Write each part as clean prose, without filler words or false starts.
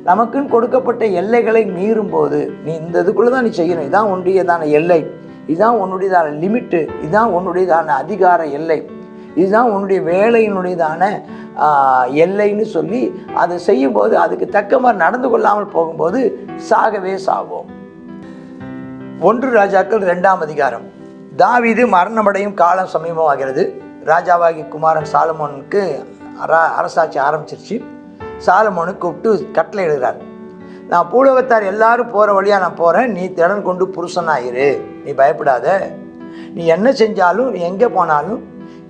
நமக்குன்னு கொடுக்கப்பட்ட எல்லைகளை மீறும் போது நீ இந்த இதுக்குள்ளே தான் நீ செய்யணும், இதுதான் உன்னுடையதான எல்லை, இதுதான் உன்னுடையதான லிமிட்டு, இதுதான் உன்னுடையதான அதிகார எல்லை, இதுதான் உன்னுடைய வேலையினுடையதான எல்லைன்னு சொல்லி அதை செய்யும்போது அதுக்கு தக்க மாதிரி நடந்து கொள்ளாமல் போகும்போது சாகவே சாவோம். 1 ராஜாக்கள் 2ஆம் அதிகாரம். தாவீது மரணமடையும் காலம் சமீபமாகிறது. ராஜாவாகி குமாரன் சாலமோனுக்கு அரசாட்சி ஆரம்பிச்சிருச்சு. சாலமோனுக்கு கூப்பிட்டு கட்டளை எழுதுகிறார். நான் பூலோகத்தார் எல்லாரும் போகிற வழியாக நான் போகிறேன், நீ திறன் கொண்டு புருஷனாயிரு, நீ பயப்படாத, நீ என்ன செஞ்சாலும் நீ எங்கே போனாலும்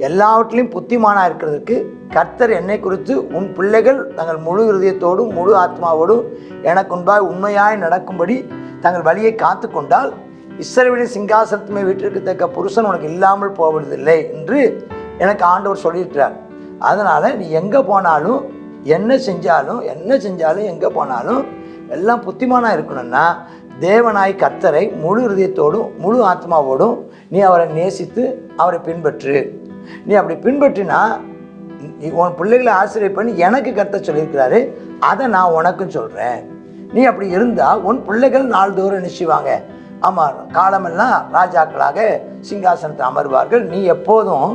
எல்லாவற்றிலையும் புத்திமானாக இருக்கிறதுக்கு கர்த்தர் என்னை குறித்து உன் பிள்ளைகள் தங்கள் முழு இருதயத்தோடும் முழு ஆத்மாவோடும் எனக்கு முன்பாக உண்மையாய் நடக்கும்படி தங்கள் வழியை காத்து கொண்டால் இஸ்ரவேலின் சிங்காசனத்துமே வீட்டிற்குத்தக்க புருஷன் உனக்கு இல்லாமல் போவதில்லை என்று எனக்கு ஆண்டவர் சொல்லியிருக்கிறார். அதனால் நீ எங்கே போனாலும் என்ன செஞ்சாலும் எங்கே போனாலும் எல்லாம் புத்திமானாக இருக்கணும்னா தேவனாய் கர்த்தரை முழு இருதயத்தோடும் முழு ஆத்மாவோடும் நீ அவரை நேசித்து அவரை பின்பற்று. நீ அப்படி பின்பற்றினா உன் பிள்ளைகளை ஆசிரியர் பண்ணி எனக்கு கர்த்தர் சொல்லியிருக்கிறாரு, அதை நான் உனக்கும் சொல்கிறேன். நீ அப்படி இருந்தால் உன் பிள்ளைகள் நாள்தோறும் நிச்சயவாங்க, ஆமாம், காலமெல்லாம் ராஜாக்களாக சிங்காசனத்தை அமர்வார்கள், நீ எப்போதும்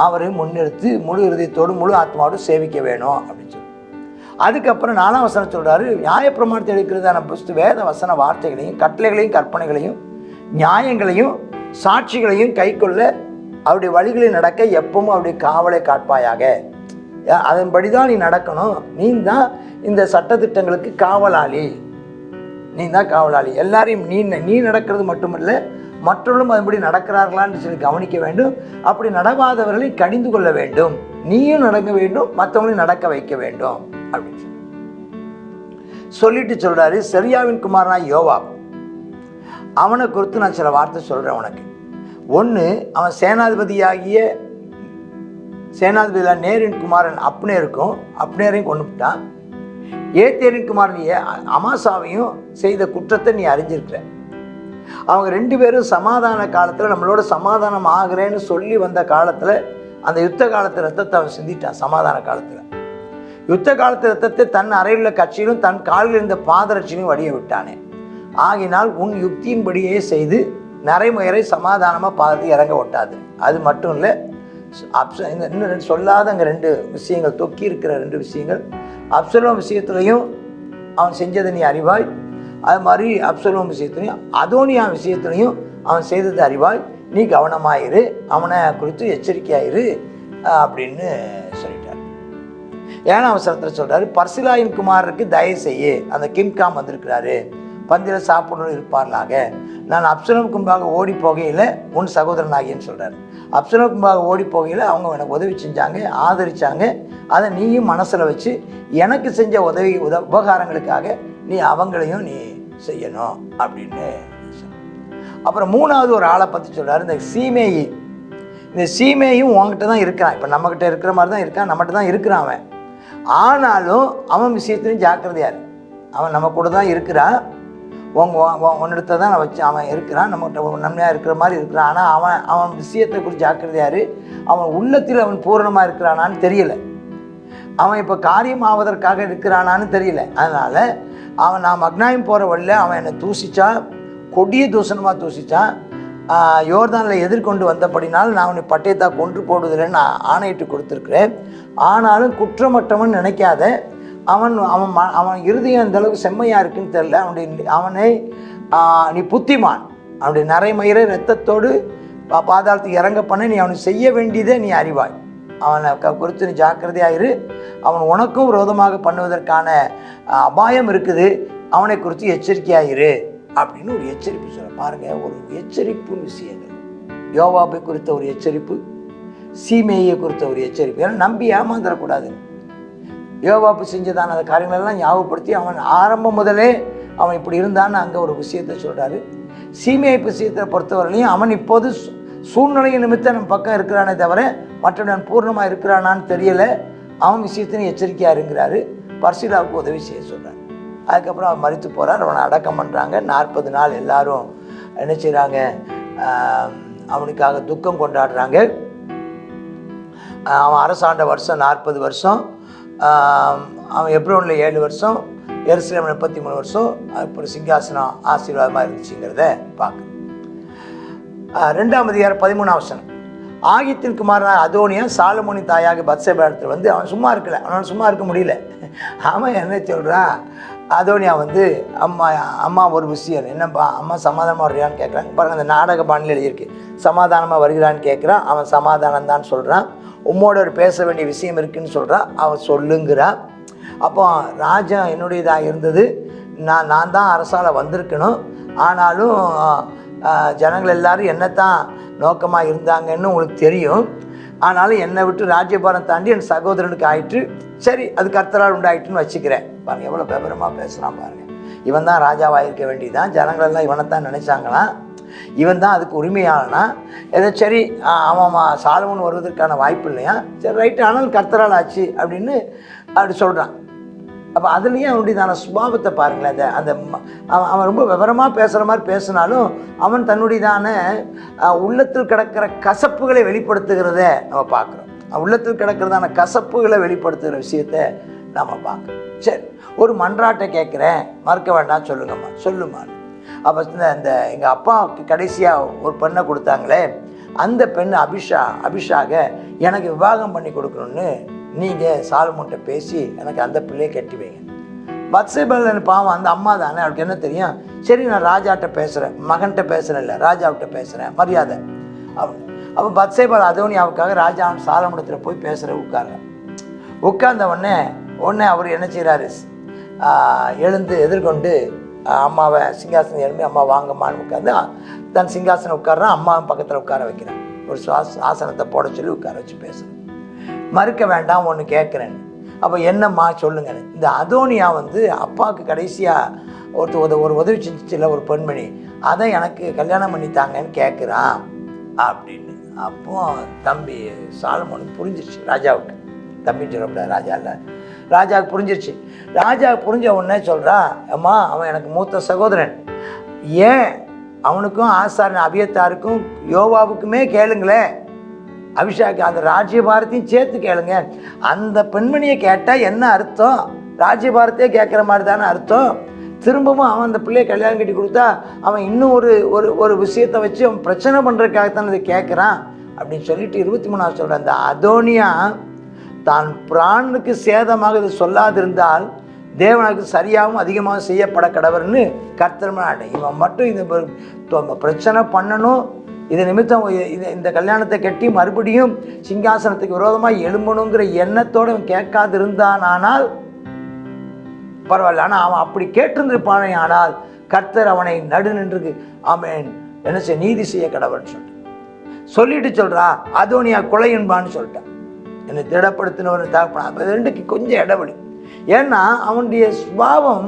அவரை முன்னிறுத்தி முழு இருதயத்தோடு முழு ஆத்மாவோடு சேவிக்க வேணும் அப்படின்னு சொல்லி. அதுக்கப்புறம் 4ஆம் வசனம் சொல்கிறாரு, நியாயப்பிரமாணத்தை எடுக்கிறதான புஸ்து வேத வசன வார்த்தைகளையும் கட்டளைகளையும் கற்பனைகளையும் நியாயங்களையும் சாட்சிகளையும் கை கொள்ள அவருடைய வழிகளில் நடக்க எப்பவும் அவருடைய காவலை காட்பாயாக. அதன்படி தான் நீ நடக்கணும். நீ தான் இந்த சட்டத்திட்டங்களுக்கு காவலாளி, நீ தான் காவலாளி. எல்லாரையும் நீ நடக்கிறது மட்டுமல்ல, மற்றவர்களும் அதன்படி நடக்கிறார்களான்னு சொல்லி கவனிக்க வேண்டும். அப்படி நடவாதவர்களை கடிந்து கொள்ள வேண்டும். நீயும் நடக்க வேண்டும், மற்றவங்களையும் நடக்க வைக்க வேண்டும் அப்படின்னு சொல்லிட்டு சொல்கிறாரு. செரியாவின் குமாரனா யோவாப், அவனை குறித்து நான் சில வார்த்தை சொல்கிறேன் உனக்கு. ஒன்று, அவன் சேனாதிபதியாகிய நேரின் குமாரன் அப்னேரையும் கொண்டு விட்டான். ஏத்தேரின் குமாரன் அமாசாவையும் செய்த குற்றத்தை நீ அறிஞ்சிருக்கிற. அவங்க 2 பேரும் சமாதான காலத்தில் நம்மளோட சமாதானம் ஆகிறேன்னு சொல்லி வந்த காலத்தில் அந்த யுத்த காலத்து ரத்தத்தை அவன் சிந்திட்டான். சமாதான காலத்தில் யுத்த காலத்து ரத்தத்தை தன் அறையில் கட்சியிலும் தன் காலில் இருந்த பாதரட்சியிலும் வடிய விட்டானே. ஆகினால் உன் யுக்தியின்படியே செய்து நரைமுயரை சமாதானமாக பாதி இறங்க ஒட்டாது. அது மட்டும் இல்லை, இன்னும் சொல்லாத அங்கே 2 விஷயங்கள், தொக்கி இருக்கிற 2 விஷயங்கள். அப்சலோம் விஷயத்துலையும் அவன் செஞ்சதை நீ அறிவாய், அது மாதிரி அப்சலோம் விஷயத்துலையும் அதோனியா விஷயத்துலையும் அவன் செய்தது அறிவாய். நீ கவனமாயிரு, அவனை குறித்து எச்சரிக்கையாயிரு அப்படின்னு சொல்லிட்டார். 7ஆம் வசனத்தில் சொல்கிறாரு, பர்சிலாயின் குமாரருக்கு தயவு செய்ய, அந்த கிம்காம் வந்திருக்கிறாரு, பந்தியில் சாப்பிடணும் இருப்பார்களாக. நான் அப்சலோம் கும்பாக ஓடி போகையில் உன் சகோதரனாகின்னு சொல்கிறார். அப்சலோம் கும்பாக ஓடி போகையில் அவங்க எனக்கு உதவி செஞ்சாங்க, ஆதரித்தாங்க. அதை நீயும் மனசில் வச்சு எனக்கு செஞ்ச உபகாரங்களுக்காக நீ அவங்களையும் நீ செய்யணும் அப்படின்னு. அப்புறம் 3வது ஒரு ஆளை பற்றி சொல்கிறார், இந்த சீமேயி. இந்த சீமேயும் உங்ககிட்ட தான் இருக்கிறான். இப்போ நம்மக்கிட்ட இருக்கிற மாதிரி தான் இருக்கான், நம்மகிட்ட தான் இருக்கிறான் அவன். ஆனாலும் அவன் விஷயத்துலையும் ஜாக்கிரதையார். அவன் நம்ம கூட தான் இருக்கிறான், உன்னிடத்தை தான் வச்சு அவன் இருக்கிறான், நம்மகிட்ட நன்மையாக இருக்கிற மாதிரி இருக்கிறான். ஆனால் அவன் விஷயத்தை குறித்து ஜாக்கிரதையார். அவன் உள்ளத்தில் அவன் பூரணமாக இருக்கிறானான்னு தெரியலை. அவன் இப்போ காரியம் ஆவதற்காக இருக்கிறானான்னு தெரியல. அதனால் நான் மக்னாயும் போகிற வழியில் அவன் என்னை தூசித்தான், கொடிய தூசணமாக தூசித்தான். யோர்தானில் எதிர்கொண்டு வந்தபடினால் நான் அவனை பட்டயத்தாக கொன்று போடுவதில்லைன்னு நான் ஆணையிட்டு கொடுத்துருக்குறேன். ஆனாலும் குற்றமற்றவன் நினைக்காத, அவன் இருதயம் அந்த அளவுக்கு செம்மையாக இருக்குன்னு தெரியல. அவனை நீ புத்திமான், அவனுடைய நரைமயிரை இரத்தத்தோடு பாதாளத்துக்கு இறங்க பண்ண நீ அவனுக்கு செய்ய வேண்டியதை நீ அறிவாய். அவனை குறித்து நீ ஜாக்கிரதையாயிரு. அவன் உனக்கும் விரோதமாக பண்ணுவதற்கான அபாயம் இருக்குது, அவனை குறித்து எச்சரிக்கையாயிரு அப்படின்னு ஒரு எச்சரிப்பு சொல்ல பாருங்கள். ஒரு எச்சரிப்பு விஷயங்கள், யோவாபை குறித்த ஒரு எச்சரிப்பு, சீமேயை குறித்த ஒரு எச்சரிப்பு. ஏன்னா நம்பி ஏமாந்துடக்கூடாது. யோவாபு செஞ்சதான அந்த காரியங்களெல்லாம் ஞாபகப்படுத்தி அவன் ஆரம்பம் முதலே அவன் இப்படி இருந்தான்னு அங்கே ஒரு விஷயத்தை சொல்கிறாரு. சீமேயை விஷயத்தை பொறுத்தவரையிலையும் அவன் இப்போது சூழ்நிலை நிமித்தம் நம்ம பக்கம் இருக்கிறானே தவிர மற்றவன் பூர்ணமாக இருக்கிறானான்னு தெரியலை. அவன் விஷயத்திനും எச்சரிக்கையாக இருக்கிறாரு. பர்சிலாவுக்கு உதவி செய்ய சொல்கிறார். அதுக்கப்புறம் அவன் மரித்து போகிறார். அவனை அடக்கம் பண்ணுறாங்க. 40 நாள் எல்லாரும் என்ன செய்கிறாங்க, அவனுக்காக துக்கம் கொண்டாடுறாங்க. அவன் அரசாண்ட வருஷம் 40 வருஷம், அவன் எப்ரோனில் 7 வருஷம், எருசலேம் 33 வருஷம் அப்புறம் சிங்காசனம் ஆசீர்வாதமாக இருந்துச்சுங்கிறத பார்க்கணும். 2ஆம் அதிகாரம் 13ஆம் வசனம். ஆகித்தின் குமாரனான அதோனியா சாலமோனின் தாயாக பத்சேபாஇடத்தில் வந்து அவன் சும்மா இருக்கல, அவனால் சும்மா இருக்க முடியல. அவன் என்ன சொல்கிறான், அதோனியா வந்து அம்மா ஒரு விஷயம் என்னப்பா, அம்மா சமாதானமாக வருகிறான்னு கேட்குறாங்க பாருங்கள். அந்த நாடக பாணியில் எழுதியிருக்கு, சமாதானமாக வருகிறான்னு கேட்குறான். அவன் சமாதானம் தான் சொல்கிறான். உம்மோட ஒரு பேச வேண்டிய விஷயம் இருக்குதுன்னு சொல்கிறான். அவன் சொல்லுங்கிறான். அப்போ ராஜா என்னுடையதாக இருந்தது, நான் தான் அரசால் வந்திருக்கணும். ஆனாலும் ஜனங்கள் எல்லாரும் என்னத்தான் நோக்கமாக இருந்தாங்கன்னு உங்களுக்கு தெரியும். ஆனாலும் என்னை விட்டு ராஜ்யபாரம் தாண்டி என் சகோதரனுக்கு ஆயிட்டு, சரி அது கர்த்தரால் உண்டாயிட்டுன்னு வச்சுக்கிறேன். பாருங்கள் எவ்வளோ விவரமாக பேசுகிறான் பாருங்கள். இவன் தான் ராஜாவாக இருக்க வேண்டியதான், ஜனங்களெல்லாம் இவனை தான் நினச்சாங்களாம், இவன் தான் அதுக்கு உரிமையானா. ஏதோ சரி அவன் சாலமோன் வருவதற்கான வாய்ப்பு இல்லையா, சரி ரைட்டு, ஆனாலும் கர்த்தரால் ஆச்சு அப்படின்னு அப்படி சொல்கிறான். அப்போ அதுலேயும் அவனுடையதான சுபாவத்தை பாருங்களேன். அந்த அவன் ரொம்ப விவரமாக பேசுகிற மாதிரி பேசினாலும் அவன் தன்னுடையதான உள்ளத்தில் கிடக்கிற கசப்புகளை வெளிப்படுத்துகிறத நம்ம பார்க்குறோம். உள்ளத்தில் கிடக்கிறதான கசப்புகளை வெளிப்படுத்துகிற விஷயத்தை நம்ம பார்க்குறோம். சரி, ஒரு மன்றாட்டை கேட்குறேன், மறக்க வேண்டாம், சொல்லுங்கம்மா சொல்லுமான்னு. அப்போ இந்த எங்கள் அப்பாவுக்கு கடைசியாக ஒரு பெண்ணை கொடுத்தாங்களே, அந்த பெண் அபிஷாக எனக்கு விவாகம் பண்ணி கொடுக்கணுன்னு நீங்கள் சாலமோன்கிட்ட பேசி எனக்கு அந்த பிள்ளையை கட்டி வைங்க. பத்சேபாள் பாவம், அந்த அம்மா தானே, அவளுக்கு என்ன தெரியும். சரி நான் ராஜாட்ட பேசுகிறேன், மகன்கிட்ட பேசுகிறேன், இல்லை ராஜாவிட்ட பேசுகிறேன், மரியாதை அப்படின்னு. அப்போ பத்சேபாள் அதோனியாவுக்காக ராஜா சாலமோனிடத்தில் போய் உட்கார்ந்த உடனே அவர் என்ன செய்கிறாரு, எழுந்து எதிர்கொண்டு அம்மாவை சிங்காசனம் எழுப்பி அம்மா வாங்கம்மான்னு உட்காந்து தன் சிங்காசனம் உட்கார்றான். அம்மாவும் பக்கத்தில் உட்கார வைக்கிறேன், ஒரு ஆசனத்தை போட சொல்லி உட்கார வச்சு பேசுகிறேன். மறுக்க வேண்டாம், ஒன்று கேட்குறேன். அப்போ என்னம்மா சொல்லுங்கன்னு. இந்த அதோனியா வந்து அப்பாவுக்கு கடைசியாக ஒரு உதவி செஞ்சிச்சில்ல ஒரு பெண்மணி, அதை எனக்கு கல்யாணம் பண்ணித்தாங்கன்னு கேட்குறான் அப்படின்னு. அப்போ தம்பி சாலமோனுக்கு புரிஞ்சிருச்சு, ராஜாவுக்கு. தம்பின்னு சொல்லக்கூடாது, ராஜா இல்லை, ராஜாவுக்கு புரிஞ்சிருச்சு. ராஜாவுக்கு புரிஞ்ச உடனே சொல்கிறான், அம்மா அவன் எனக்கு மூத்த சகோதரன், ஏன் அவனுக்கும் ஆசாரன் அபியத்தாருக்கும் யோவாவுக்குமே கேளுங்களேன், அபிஷாக்கு அந்த ராஜ்யபாரத்தையும் சேர்த்து கேளுங்க. அந்த பெண்மணியை கேட்டால் என்ன அர்த்தம், ராஜ்யபாரத்தையே கேட்குற மாதிரி தானே அர்த்தம். திரும்பவும் அவன் அந்த பிள்ளையை கல்யாணம் கட்டி கொடுத்தா அவன் இன்னும் ஒரு விஷயத்தை வச்சு அவன் பிரச்சனை பண்ணுறதுக்காகத்தான் இதை கேட்குறான் அப்படின்னு சொல்லிட்டு 23 சொல்கிறேன். அந்த அதோனியா தான் பிராணுக்கு சேதமாக இது சொல்லாதிருந்தால் தேவனுக்கு சரியாகவும் அதிகமாக செய்யப்பட கடவர்னு கர்த்தர். இவன் மட்டும் இந்த பிரச்சனை பண்ணணும், இது நிமித்தம் இந்த கல்யாணத்தை கட்டி மறுபடியும் சிங்காசனத்துக்கு விரோதமாக எழும்பணுங்கிற எண்ணத்தோடு அவன் கேட்காது இருந்தான் ஆனால் பரவாயில்ல. ஆனால் அவன் அப்படி கேட்டிருந்திருப்பானே ஆனால் கர்த்தர் அவனை நடு நின்று ஆமென் என்ன செய்ய நீதி செய்ய கடவுள்னு சொல்லிட்டு சொல்கிறா, அதோனியா கொலை என்பான்னு சொல்லிட்டான். என்னை திடப்படுத்தினவன் தகப்பனா. அது ரெண்டுக்கு கொஞ்சம் இடைவெளி. ஏன்னா அவனுடைய சுபாவம்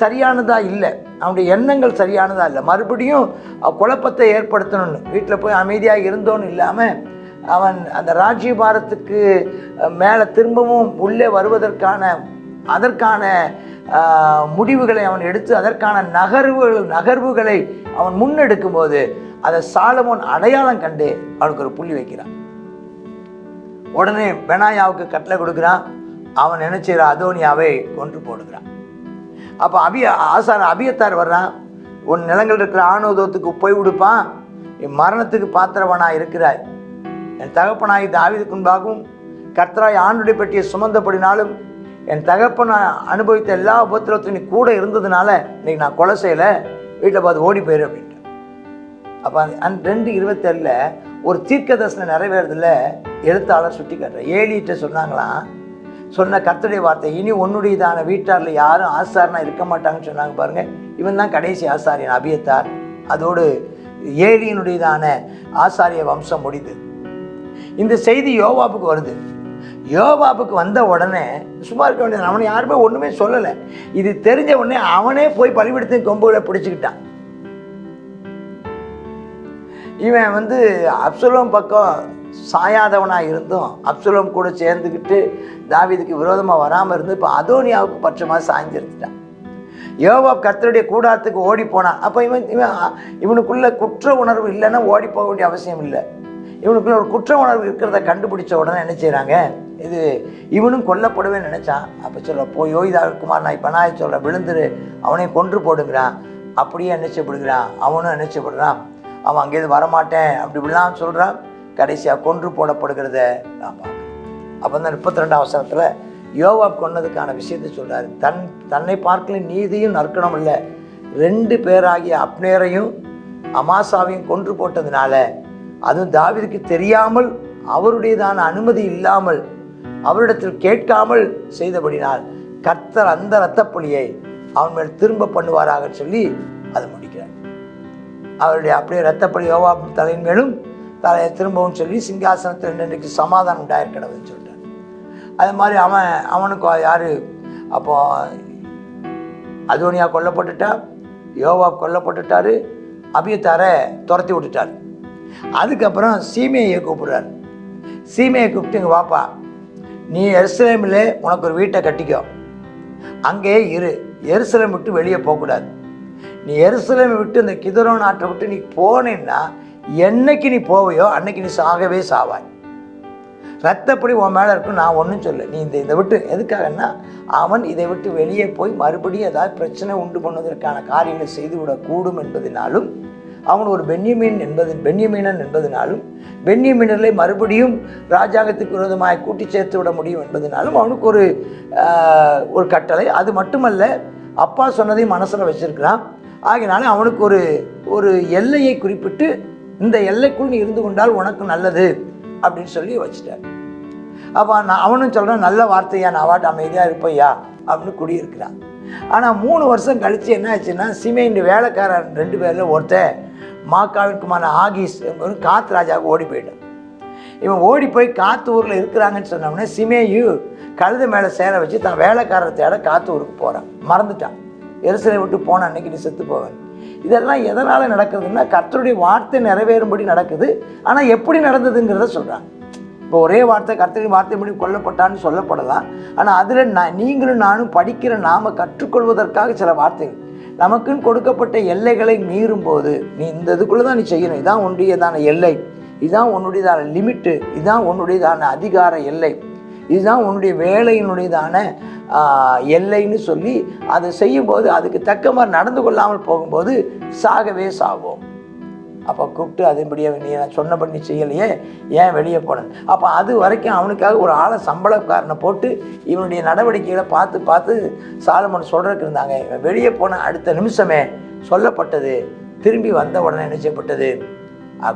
சரியானதாக இல்லை, அவனுடைய எண்ணங்கள் சரியானதாக இல்லை. மறுபடியும் குழப்பத்தை ஏற்படுத்தணும்னு வீட்டில் போய் அமைதியாக இருந்தோன்னு இல்லாமல் அவன் அந்த ராஜ்யபாரத்துக்கு மேலே திரும்பவும் உள்ளே வருவதற்கான அதற்கான முடிவுகளை அவன் எடுத்து அதற்கான நகர்வுகளை அவன் முன்னெடுக்கும் போது அதை சாலமோன் அடையாளம் கண்டு அவனுக்கு ஒரு புள்ளி வைக்கிறான். உடனே பெனாயாவுக்கு கட்டளை கொடுக்குறான். அவன் நினைச்சிற அதோனியாவை கொன்று போடுகிறான். அப்போ அபியத்தார் வர்றான். உன் நிலங்கள் இருக்கிற ஆணோதத்துக்கு போய் விடுப்பான், என் மரணத்துக்கு பாத்திரவனாக இருக்கிறாய், என் தகப்பனாய் தாவீதுக்கு முன்பாகவும் கர்த்தராய் ஆண்டுடைய பெட்டியை சுமந்தபடினாலும் என் தகப்பனை அனுபவித்த எல்லா உபத்திரத்தையும் நீ கூட இருந்ததுனால இன்னைக்கு நான் கொலை செய்யலை, வீட்டில் பார்த்து ஓடி போயிரு அப்படின்ட்டு. அப்போ 2:27 ஒரு தீர்க்க தரிசனம் நிறைவேறதில் எழுத்தாளர் சுட்டி காட்டுற ஏலிகிட்ட சொன்ன கர்த்தருடைய வார்த்தை, இனி உன்னுடையதான வீட்டாரில் யாரும் ஆசாரனா இருக்க மாட்டாங்கன்னு சொன்னாங்க பாருங்கள். இவன் தான் கடைசி ஆசாரியன் அபியத்தார். அதோடு ஏலியினுடையதான ஆசாரிய வம்சம் முடிது. இந்த செய்தி யோவாபுக்கு வருது. யோவாபுக்கு வந்த உடனே சும்மா இருக்க வேண்டியது, அவனை யாருமே ஒன்றுமே சொல்லலை. இது தெரிஞ்ச உடனே அவனே போய் பலிபீடத்தை கொம்புகளை பிடிச்சிக்கிட்டான். இவன் அப்சலோம் பக்கம் சாயாதவனாக இருந்தும் அப்சலோம் கூட சேர்ந்துக்கிட்டு தாவீதுக்கு விரோதமாக வராமல் இருந்து இப்போ அதோனியாவுக்கு பட்சமாக சாய்ஞ்சிருந்துட்டான். யோவாப் கர்த்தருடைய கூடாரத்துக்கு ஓடி போனான். அப்போ இவனுக்குள்ள குற்ற உணர்வு இல்லைன்னா ஓடி போக வேண்டிய அவசியம் இல்லை. இவனுக்குள்ள ஒரு குற்ற உணர்வு இருக்கிறத கண்டுபிடிச்ச உடனே என்ன செய்கிறாங்க, இது இவனும் கொல்லப்படவே நினச்சான். அப்போ சொல்ல போய் யோகிதாகுமார் நான் இப்போ நான் சொல்ல விழுந்துரு, அவனையும் கொன்று போடுங்கிறான். அப்படியே நினைச்சப்படுகிறான். அவனும் நினைச்சப்படுறான். அவன் அங்கேயிருந்து வரமாட்டேன் அப்படி இப்படிலாம் சொல்கிறான். கடைசியாக கொன்று போடப்படுகிறத நான் பார்க்குறேன். அப்போ தான் 32ஆம் வசனத்தில் யோவாப் கொன்னதுக்கான விஷயத்தை சொல்கிறார். தன்னை பார்க்கல நீதியும் நற்கணம் இல்லை, 2 பேராகிய அப்னேரையும் அமாசாவையும் கொன்று போட்டதுனால, அதுவும் தாவீதுக்கு தெரியாமல் அவருடையதான அனுமதி இல்லாமல் அவரிடத்தில் கேட்காமல் செய்தபடினால் கர்த்தர் அந்த இரத்தப்பழியை அவன் மேல் திரும்ப பண்ணுவாராக சொல்லி அதை முடிக்கிறார். அவருடைய அப்படியே இரத்தப்பழி யோவாப் தலையின் மேலும் தலையை திரும்பவும் சொல்லி சிங்காசனத்தில் இன்றைக்கு சமாதானம் உண்டாயிருக்கிறதுன்னு சொல்லிட்டார். அது மாதிரி அவனுக்கு யார் அப்போ அதோனியா கொல்லப்பட்டுட்டா, யோவாப் கொல்லப்பட்டுட்டார், அபியத்தாரை துரத்தி விட்டுட்டார். அதுக்கப்புறம் சீமையை கூப்பிடுறார். சீமையை கூப்பிட்டு இங்கே வாப்பா, நீ எருசலேமில் உனக்கு ஒரு வீட்டை கட்டிக்கோ, அங்கே இரு, எருசலேம் விட்டு வெளியே போகக்கூடாது. நீ எருசலேமை விட்டு இந்த கிதரோன் நாட்டை விட்டு நீ போனேன்னா என்னைக்கு நீ போவையோ அன்னைக்கு நீ சாகவே சாவாய். ரத்தப்படி உன் மேலே இருக்கும், நான் ஒன்றும் சொல்ல. நீ இதை விட்டு எதுக்காகன்னா அவன் இதை விட்டு வெளியே போய் மறுபடியும் ஏதாவது பிரச்சனை உண்டு பண்ணுவதற்கான காரியங்களை செய்துவிடக்கூடும் என்பதனாலும், அவன் ஒரு பென்யமீனன் என்பதனாலும், பென்யமீனர்களை மறுபடியும் ராஜாங்கத்துக்கு விரோதமாக கூட்டி சேர்த்து விட முடியும் என்பதனாலும் அவனுக்கு ஒரு கட்டளை. அது மட்டுமல்ல, அப்பா சொன்னதையும் மனசில் வச்சிருக்கிறான். ஆகினாலும் அவனுக்கு ஒரு எல்லையை குறிப்பிட்டு, இந்த எல்லைக்குள் நீ இருந்து கொண்டால் உனக்கு நல்லது அப்படின்னு சொல்லி வச்சுட்டார். அப்போ அவனும் சொல்கிறான், நல்ல வார்த்தையா, நான் வாட்டு அமைதியாக இருப்பையா அப்படின்னு குடியிருக்கிறான். ஆனால் 3 வருஷம் கழித்து என்ன ஆச்சுன்னா, சிமேயின் வேலைக்காரன் 2 பேரில் ஒருத்தன் மாக்காவிற்குமான ஆகீஸ் காத்து ராஜாவுக்கு ஓடி போயிட்டான். இவன் ஓடி போய் காத்து ஊரில் இருக்கிறாங்கன்னு சொன்னோடனே சிமேயு கழுதை மேலே சேர வச்சு தான் வேலைக்காரரை தேட காத்து ஊருக்கு போகிறான். மறந்துட்டான், எருசலேமை விட்டு போன அன்னைக்கு நீ செத்து போவேன். இதெல்லாம் எதனால் நடக்குதுன்னா கர்த்தருடைய வார்த்தை நிறைவேறும்படி நடக்குது. ஆனால் எப்படி நடந்ததுங்கிறத சொல்கிறாங்க. இப்போ ஒரே வார்த்தை, கர்த்தருடைய வார்த்தை படி கொல்லப்பட்டான்னு சொல்லப்படலாம். ஆனால் அதில் நீங்களும் நானும் படிக்கிற நாம் கற்றுக்கொள்வதற்காக சில வார்த்தைகள் நமக்குன்னு கொடுக்கப்பட்ட எல்லைகளை மீறும் போது, நீ இந்த இதுக்குள்ளே தான் நீ செய்யணும், இதுதான் உன்னுடையதான எல்லை, இதுதான் உன்னுடையதான லிமிட்டு, இதுதான் உன்னுடையதான அதிகார எல்லை, இதுதான் உன்னுடைய வேலையினுடையதான எல்லைன்னு சொல்லி அதை செய்யும்போது அதுக்கு தக்க மாதிரி நடந்து கொள்ளாமல் போகும்போது சாகவே சாவோம். அப்போ கூப்பிட்டு அதன்படியே நீ நான் சொன்னபடி நீ செய்யலையே, ஏன் வெளியே போனேன்? அப்போ அது வரைக்கும் அவனுக்காக ஒரு ஆளை சம்பளக்காரனை போட்டு இவனுடைய நடவடிக்கைகளை பார்த்து சாலமோன் சொல்கிறதுக்கு இருந்தாங்க. இவன் வெளியே போன அடுத்த நிமிஷமே சொல்லப்பட்டது, திரும்பி வந்த உடனே நினைச்சப்பட்டது.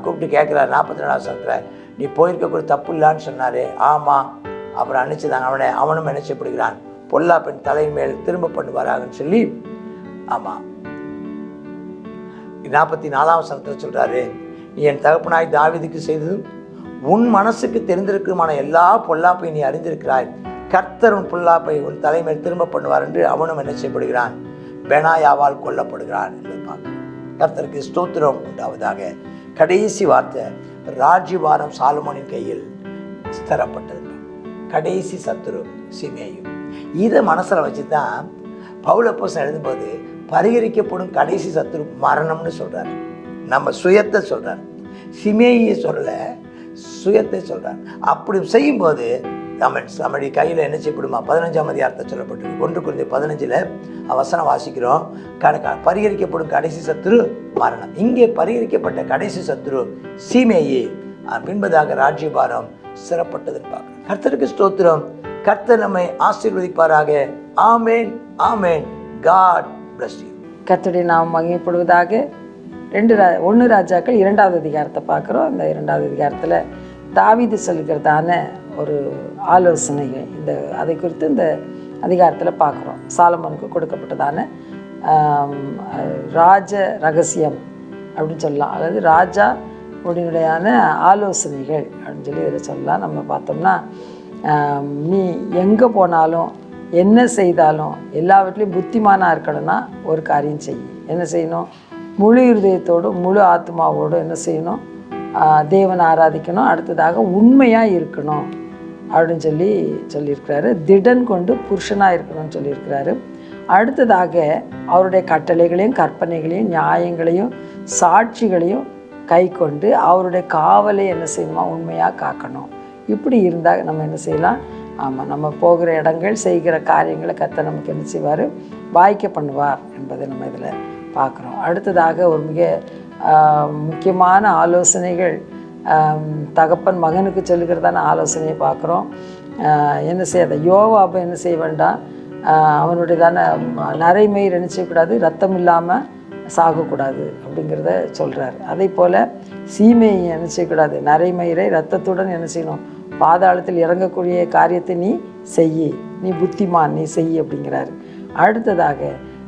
கூப்பிட்டு கேட்குறாரு 44 வருஷத்தில், நீ போயிருக்கக்கூட தப்பு இல்லான்னு சொன்னார். ஆமாம். அப்புறம் அனுப்பிச்சுதாங்க அவனும் நினைச்சப்படுகிறான், பொல்லா பெண் தலையின் மேல் திரும்ப பண்ணுவாராகன்னு சொல்லி. ஆமாம், 44ஆம் வசனத்தில் சொல்கிறாரு, நீ என் தகப்பனாய் தாவீதுக்கு செய்ததும் உன் மனசுக்கு தெரிந்திருக்குமான எல்லா பொல்லாப்பையும் நீ அறிந்திருக்கிறாய். கர்த்தர் உன் பொல்லாப்பை உன் தலைமையில் திரும்ப பண்ணுவார் என்று அவனும் என்ன செய்யப்படுகிறான், பெனாயாவால் கொல்லப்படுகிறான் என்று பார்க்கிறோம். கர்த்தருக்கு ஸ்தோத்திரம் உண்டாவதாக. கடைசி வார்த்தை, ராஜ்யபாரம் சாலமோனின் கையில் ஸ்திரப்பட்டது. கடைசி சத்துரு சிமேயு. இதை மனசில் வச்சு தான் பவுல் அப்போஸ்தலன் எழுதும்போது பரிகரிக்கப்படும் கடைசி சத்துரு மரணம்னு சொல்கிறார். நம்ம சுயத்தை சொல்கிறார், சிமேயை சொல்ல, சுயத்தை சொல்கிறார். அப்படி செய்யும்போது நம்முடைய கையில் என்ன செய்யப்படுமா? 15ஆம் அதிகாரத்தை சொல்லப்பட்டிருக்கு. 1 கொரிந்தியர் 15 வசனம் வாசிக்கிறோம். பரிகரிக்கப்படும் கடைசி சத்துரு மரணம். இங்கே பரிகரிக்கப்பட்ட கடைசி சத்துரு சீமேயி, பின்பதாக ராஜ்யபாரம் சிறப்பட்டதுன்னு பார்க்குறோம். கர்த்தருக்கு ஸ்தோத்திரம். கர்த்தர் நம்மை ஆசீர்வதிப்பாராக. ஆமேன், ஆமேன். God bless you. கர்த்தருடைய நாம் மகிமைப்படுவதாக. 1 ராஜாக்கள் 2வது அதிகாரத்தை பார்க்குறோம். இந்த 2வது அதிகாரத்தில் தாவீது சொல்கிறதான ஒரு ஆலோசனைகள் அதை குறித்து இந்த அதிகாரத்தில் பார்க்குறோம். சாலமோனுக்கு கொடுக்கப்பட்டதான ராஜ ரகசியம் அப்படின்னு சொல்லலாம். அதாவது ராஜா உடனடியான ஆலோசனைகள் அப்படின்னு சொல்லி இதில் சொல்லலாம். நம்ம பார்த்தோம்னா, நீ எங்கே போனாலும் என்ன செய்தாலும் எல்லாவற்றிலையும் புத்திமானாக இருக்கணும்னா ஒரு காரியம் செய்ய. என்ன செய்யணும்? முழு இருதயத்தோடும் முழு ஆத்மாவோடும் என்ன செய்யணும்? தேவனை ஆராதிக்கணும். அடுத்ததாக உண்மையாக இருக்கணும் அப்படின்னு சொல்லியிருக்கிறாரு. திடன் கொண்டு புருஷனாக இருக்கணும்னு சொல்லியிருக்கிறாரு. அடுத்ததாக அவருடைய கட்டளைகளையும் கற்பனைகளையும் நியாயங்களையும் சாட்சிகளையும் கை கொண்டு அவருடைய காவலை என்ன செய்யணுமா? உண்மையாக காக்கணும். இப்படி இருந்தால் நம்ம என்ன செய்யலாம்? ஆமாம், நம்ம போகிற இடங்கள், செய்கிற காரியங்களை கர்த்தர் நமக்கு என்ன செய்வார்? வாய்க்க பண்ணுவார் என்பதை நம்ம இதில் பார்க்குறோம். அடுத்ததாக ஒரு மிக முக்கியமான ஆலோசனைகள், தகப்பன் மகனுக்கு சொல்லுகிறதான ஆலோசனையை பார்க்குறோம். என்ன செய்யாத யோவாபை என்ன செய்ய வேண்டாம்? அவனுடையதான நரைமயிர் என்ன செய்யக்கூடாது? ரத்தம் இல்லாமல் சாகக்கூடாது அப்படிங்கிறத சொல்கிறார். அதே போல் சீமையை என்ன செய்யக்கூடாது? நரைமயிரை ரத்தத்துடன் என்ன செய்யணும்? பாதாளத்தில் இறங்கக்கூடிய காரியத்தை நீ செய், நீ புத்திமான், நீ செய் அப்படிங்கிறாரு. அடுத்ததாக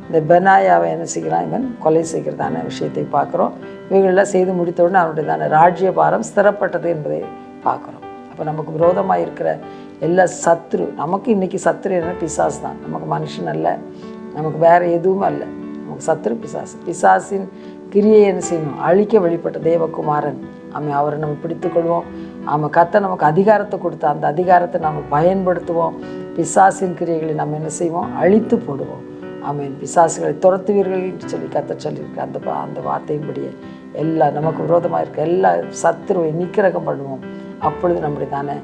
இந்த பெனாயாவை என்ன செய்கிறான்? இவன் கொலை செய்கிறதான விஷயத்தை பார்க்குறோம். இவைகளெல்லாம் செய்து முடித்தவுடனே அவனுடையதான ராஜ்ய பாரம் ஸ்திரப்பட்டது என்பதை பார்க்குறோம். அப்போ நமக்கு விரோதமாக இருக்கிற எல்லா சத்ரு, நமக்கு இன்றைக்கி சத்ரு என்ன? பிசாசு தான். நமக்கு மனுஷன் அல்ல, நமக்கு வேறு எதுவும் அல்ல. நமக்கு சத்ரு பிசாசு. பிசாசின் கிரியை என்ன செய்யணும்? அழிக்க வெளிப்பட்ட தேவகுமாரன். அவரை நம்ம பிடித்துக்கொள்வோம். கர்த்தர் நமக்கு அதிகாரத்தை கொடுத்த அந்த அதிகாரத்தை நம்ம பயன்படுத்துவோம். பிசாசின் கிரியைகளை நம்ம என்ன செய்வோம்? அழித்து போடுவோம். பிசாசுகளை துரத்துவீர்கள் என்று சொல்லி கர்த்தர் சொல்லியிருக்க அந்த வார்த்தையின்படியே நமக்கு விரோதமாக இருக்க எல்லா சத்துருவை நிக்கிரகம் பண்ணுவோம். அப்பொழுது நம்முடைய தானே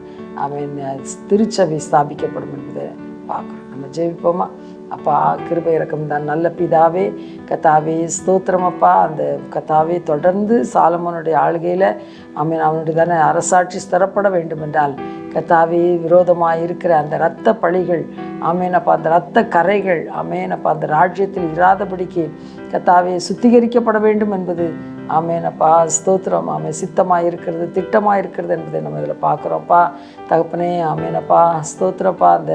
திருச்சபை ஸ்தாபிக்கப்படும் என்பதை பார்க்குறோம். நம்ம ஜெபிப்போமா? அப்பா, கிருபை இரக்கம் தான் நல்ல பிதாவே, கர்த்தாவே ஸ்தோத்திரம் அப்பா. அந்த கர்த்தாவே தொடர்ந்து சாலமோனுடைய ஆளுகையில் அவனுடைய தானே அரசாட்சி ஸ்திரப்பட வேண்டும் என்றால் கர்த்தாவே விரோதமாக இருக்கிற அந்த இரத்த பழிகள், ஆமேனப்பா, அந்த இரத்த கரைகள், ஆமேனப்பா, அந்த ராஜ்யத்தில் இராதபடிக்கு கர்த்தாவே சுத்திகரிக்கப்பட வேண்டும் என்பது ஆமேனப்பா ஸ்தோத்திரம். சித்தமாக இருக்கிறது, திட்டமாக இருக்கிறது என்பதை நம்ம இதில் பார்க்குறோம்ப்பா. தகப்பனே ஆமேனப்பா ஸ்தோத்திரப்பா. அந்த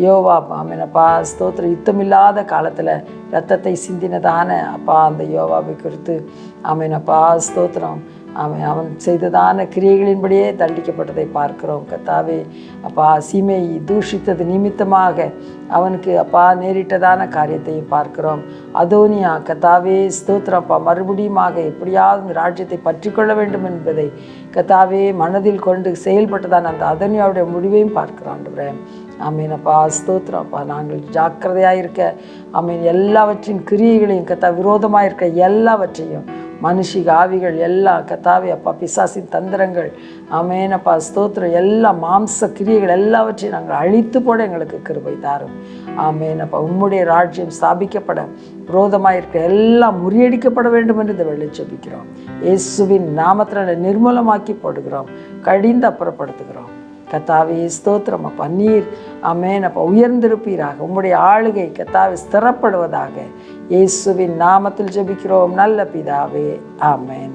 யோவா ஆமேனப்பா ஸ்தோத்திரம் யுத்தமில்லாத காலத்தில் இரத்தத்தை சிந்தினதான அப்பா அந்த யோவாவை குறித்து ஆமேனப்பா ஸ்தோத்திரம். அவன் செய்ததான கிரியைகளின்படியே தண்டிக்கப்பட்டதை பார்க்கிறோம். கர்த்தாவே அப்பா, சீமை தூஷித்தது நிமித்தமாக அவனுக்கு அப்பா நேரிட்டதான காரியத்தையும் பார்க்கிறோம். அதோனியா கர்த்தாவே ஸ்தோத்திரம் அப்பா, மறுபடியுமாக எப்படியாவது இந்த ராஜ்யத்தை பற்றி கொள்ள வேண்டும் என்பதை கர்த்தாவே மனதில் கொண்டு செயல்பட்டதான அந்த அதோனியாவுடைய முடிவையும் பார்க்கிறோம். ஆண்டவரே ஆமீனப்பா ஸ்தோத்திரம் அப்பா. நாங்கள் ஜாக்கிரதையாக இருக்க எல்லாவற்றின் கிரியைகளையும் கர்த்தா விரோதமாக இருக்க எல்லாவற்றையும் மனுஷிக ஆவிகள் எல்லாம் கர்த்தாவே அப்பா, பிசாசின் தந்திரங்கள் ஆமேனப்பா ஸ்தோத்திரம் எல்லா மாம்ச கிரியைகள் எல்லாவற்றையும் நாங்கள் அழித்து போட எங்களுக்கு கிருபை தாரும். ஆமேனப்பா, உம்முடைய ராஜ்யம் ஸ்தாபிக்கப்பட விரோதமாக இருக்க எல்லாம் முறியடிக்கப்பட வேண்டும் என்று இந்த வேளை ஜெபிக்கிறோம். இயேசுவின் நாமத்தில் நிர்மூலமாக்கி போடுகிறோம், கடிந்து அப்புறப்படுத்துகிறோம். கர்த்தாவே ஸ்தோத்திரம் அப்பா. நீர் ஆமேனப்பா உயர்ந்திருப்பீராக. உம்முடைய ஆளுகை கர்த்தாவே ஸ்திரப்படுவதாக. இயேசுவின் நாமத்தில் ஜெபிக்கிறோம் நல்ல பிதாவே, ஆமேன்.